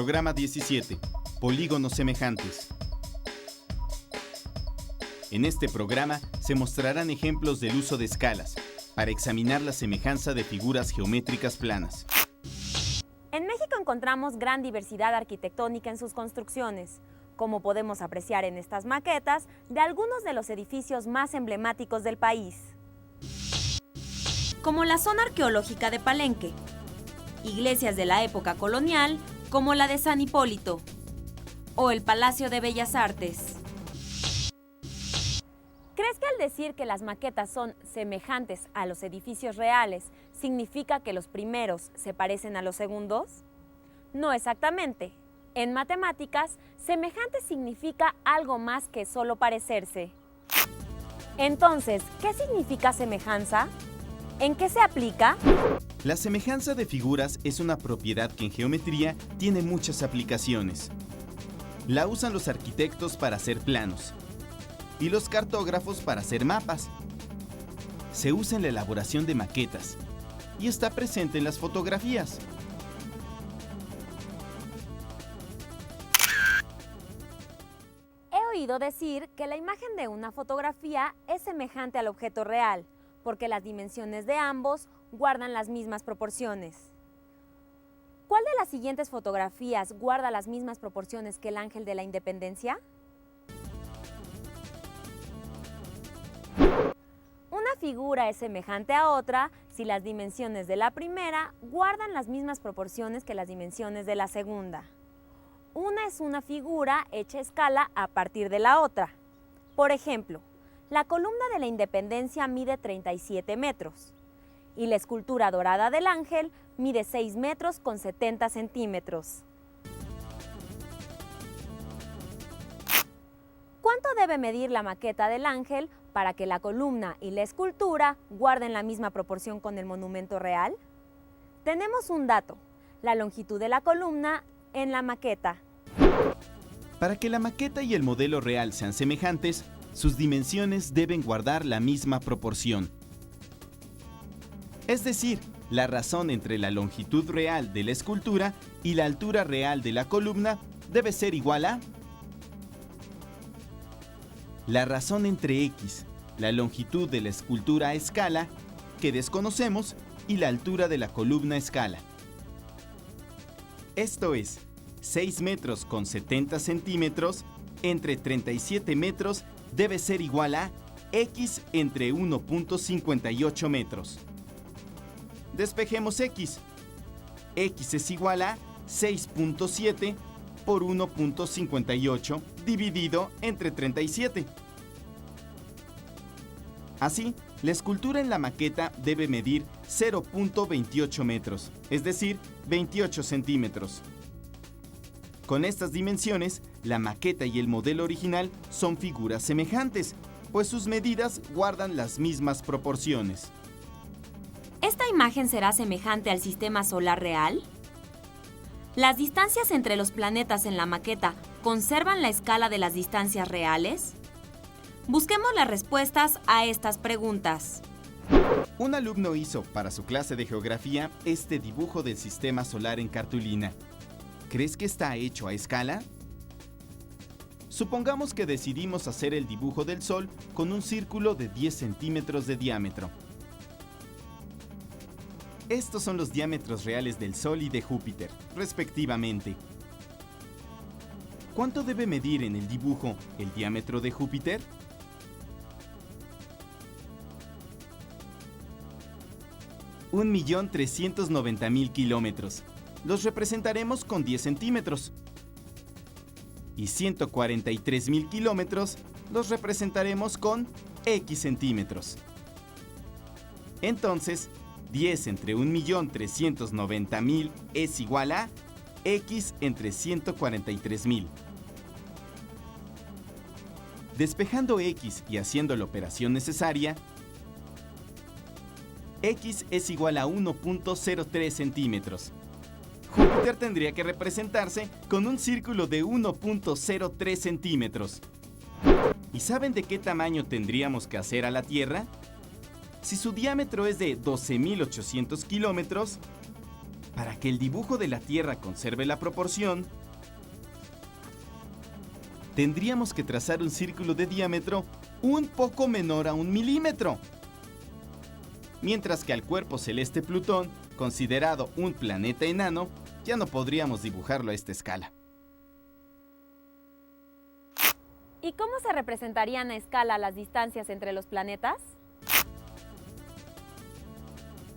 Programa 17. Polígonos semejantes. En este programa se mostrarán ejemplos del uso de escalas para examinar la semejanza de figuras geométricas planas. En México encontramos gran diversidad arquitectónica en sus construcciones, como podemos apreciar en estas maquetas de algunos de los edificios más emblemáticos del país. Como la zona arqueológica de Palenque, iglesias de la época colonial como la de San Hipólito o el Palacio de Bellas Artes. ¿Crees que al decir que las maquetas son semejantes a los edificios reales, significa que los primeros se parecen a los segundos? No exactamente. En matemáticas, semejante significa algo más que solo parecerse. Entonces, ¿qué significa semejanza? ¿En qué se aplica? La semejanza de figuras es una propiedad que en geometría tiene muchas aplicaciones. La usan los arquitectos para hacer planos y los cartógrafos para hacer mapas. Se usa en la elaboración de maquetas y está presente en las fotografías. He oído decir que la imagen de una fotografía es semejante al objeto real, porque las dimensiones de ambos guardan las mismas proporciones. ¿Cuál de las siguientes fotografías guarda las mismas proporciones que el Ángel de la Independencia? Una figura es semejante a otra si las dimensiones de la primera guardan las mismas proporciones que las dimensiones de la segunda. Una es una figura hecha a escala a partir de la otra. Por ejemplo, la columna de la Independencia mide 37 metros y la escultura dorada del Ángel mide 6 metros con 70 centímetros. ¿Cuánto debe medir la maqueta del Ángel para que la columna y la escultura guarden la misma proporción con el monumento real? Tenemos un dato: la longitud de la columna en la maqueta. Para que la maqueta y el modelo real sean semejantes, sus dimensiones deben guardar la misma proporción. Es decir, la razón entre la longitud real de la escultura y la altura real de la columna debe ser igual a la razón entre x, la longitud de la escultura a escala, que desconocemos, y la altura de la columna a escala. Esto es, 6 metros con 70 centímetros entre 37 metros debe ser igual a x entre 1.58 metros. Despejemos x. X es igual a 6.7 por 1.58 dividido entre 37. Así, la escultura en la maqueta debe medir 0.28 metros, es decir, 28 centímetros. Con estas dimensiones, la maqueta y el modelo original son figuras semejantes, pues sus medidas guardan las mismas proporciones. ¿Esta imagen será semejante al sistema solar real? ¿Las distancias entre los planetas en la maqueta conservan la escala de las distancias reales? Busquemos las respuestas a estas preguntas. Un alumno hizo para su clase de geografía este dibujo del sistema solar en cartulina. ¿Crees que está hecho a escala? Supongamos que decidimos hacer el dibujo del Sol con un círculo de 10 centímetros de diámetro. Estos son los diámetros reales del Sol y de Júpiter, respectivamente. ¿Cuánto debe medir en el dibujo el diámetro de Júpiter? $1.390.000 kilómetros. Los representaremos con 10 centímetros. Y 143.000 kilómetros los representaremos con X centímetros. Entonces, 10 entre 1.390.000 es igual a X entre 143.000. Despejando X y haciendo la operación necesaria, X es igual a 1.03 centímetros. Júpiter tendría que representarse con un círculo de 1.03 centímetros. ¿Y saben de qué tamaño tendríamos que hacer a la Tierra? Si su diámetro es de 12.800 kilómetros, Para que el dibujo de la Tierra conserve la proporción, tendríamos que trazar un círculo de diámetro un poco menor a 1 milímetro. Mientras que al cuerpo celeste Plutón, considerado un planeta enano, ya no podríamos dibujarlo a esta escala. ¿Y cómo se representarían a escala las distancias entre los planetas?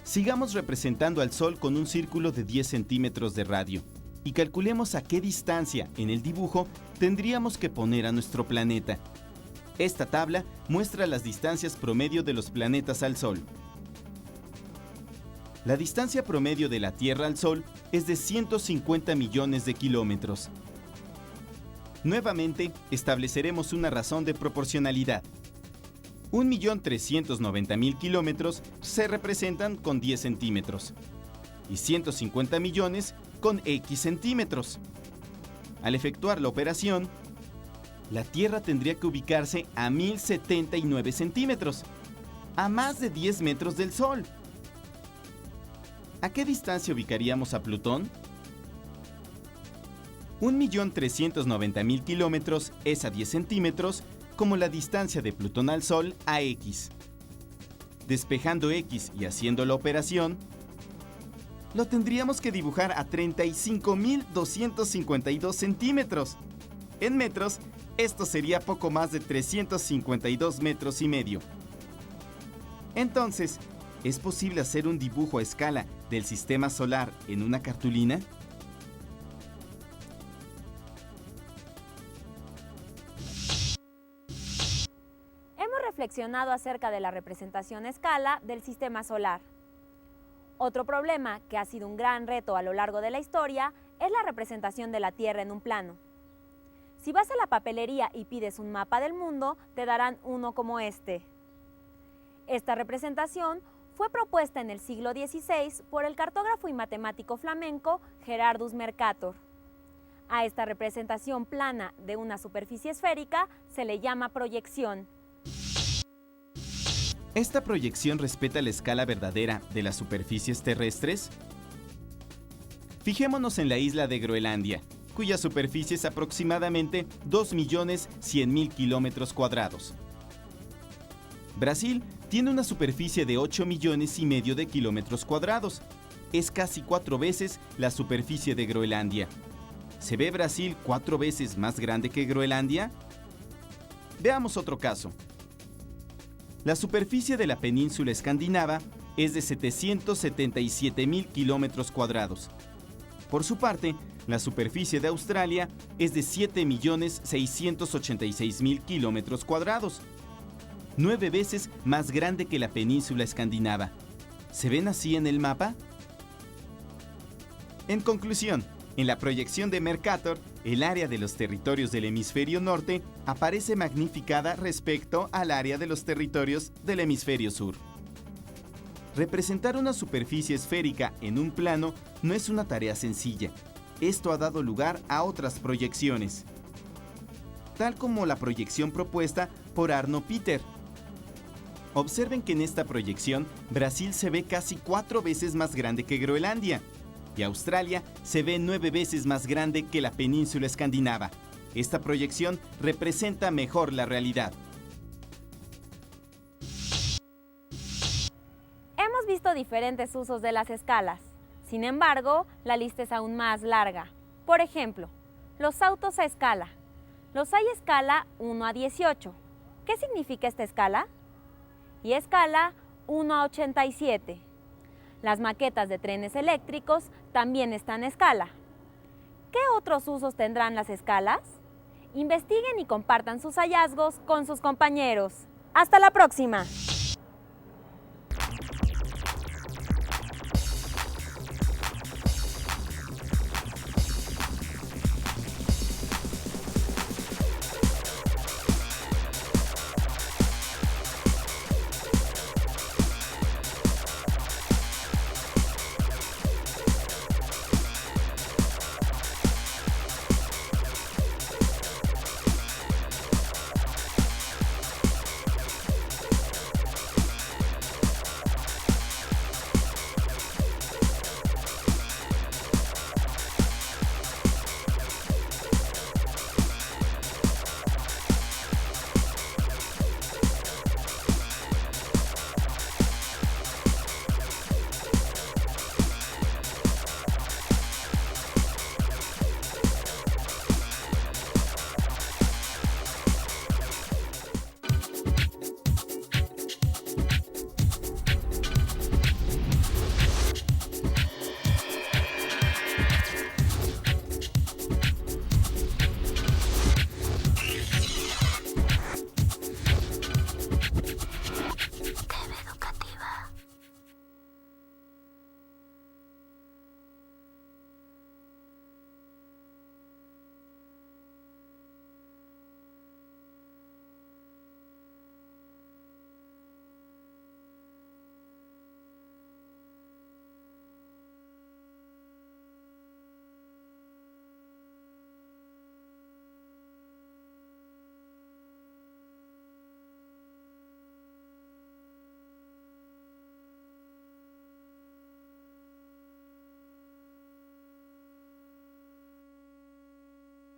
Sigamos representando al Sol con un círculo de 10 centímetros de radio y calculemos a qué distancia en el dibujo tendríamos que poner a nuestro planeta. Esta tabla muestra las distancias promedio de los planetas al Sol. La distancia promedio de la Tierra al Sol es de 150 millones de kilómetros. Nuevamente, estableceremos una razón de proporcionalidad. 1.390.000 kilómetros se representan con 10 centímetros y 150 millones con X centímetros. Al efectuar la operación, la Tierra tendría que ubicarse a 1.079 centímetros, a más de 10 metros del Sol. ¿A qué distancia ubicaríamos a Plutón? 1.390.000 kilómetros es a 10 centímetros, como la distancia de Plutón al Sol a X. Despejando X y haciendo la operación, lo tendríamos que dibujar a 35.252 centímetros. En metros, esto sería poco más de 352 metros y medio. Entonces, ¿es posible hacer un dibujo a escala del sistema solar en una cartulina? Hemos reflexionado acerca de la representación a escala del sistema solar. Otro problema que ha sido un gran reto a lo largo de la historia es la representación de la Tierra en un plano. Si vas a la papelería y pides un mapa del mundo, te darán uno como este. Esta representación fue propuesta en el siglo XVI por el cartógrafo y matemático flamenco Gerardus Mercator. A esta representación plana de una superficie esférica se le llama proyección. ¿Esta proyección respeta la escala verdadera de las superficies terrestres? Fijémonos en la isla de Groenlandia, cuya superficie es aproximadamente 2.100.000 kilómetros cuadrados. Brasil tiene una superficie de 8,5 millones de kilómetros cuadrados. Es casi 4 veces la superficie de Groenlandia. ¿Se ve Brasil 4 veces más grande que Groenlandia? Veamos otro caso. La superficie de la península escandinava es de 777.000 kilómetros cuadrados. Por su parte, la superficie de Australia es de 7.686.000 kilómetros cuadrados. 9 veces más grande que la península escandinava. ¿Se ven así en el mapa? En conclusión, en la proyección de Mercator, el área de los territorios del hemisferio norte aparece magnificada respecto al área de los territorios del hemisferio sur. Representar una superficie esférica en un plano no es una tarea sencilla. Esto ha dado lugar a otras proyecciones, tal como la proyección propuesta por Arno Peter. Observen que en esta proyección Brasil se ve casi 4 veces más grande que Groenlandia y Australia se ve 9 veces más grande que la península escandinava. Esta proyección representa mejor la realidad. Hemos visto diferentes usos de las escalas. Sin embargo, la lista es aún más larga. Por ejemplo, los autos a escala. Los hay a escala 1 a 18. ¿Qué significa esta escala? Y escala 1 a 87. Las maquetas de trenes eléctricos también están a escala. ¿Qué otros usos tendrán las escalas? Investiguen y compartan sus hallazgos con sus compañeros. ¡Hasta la próxima!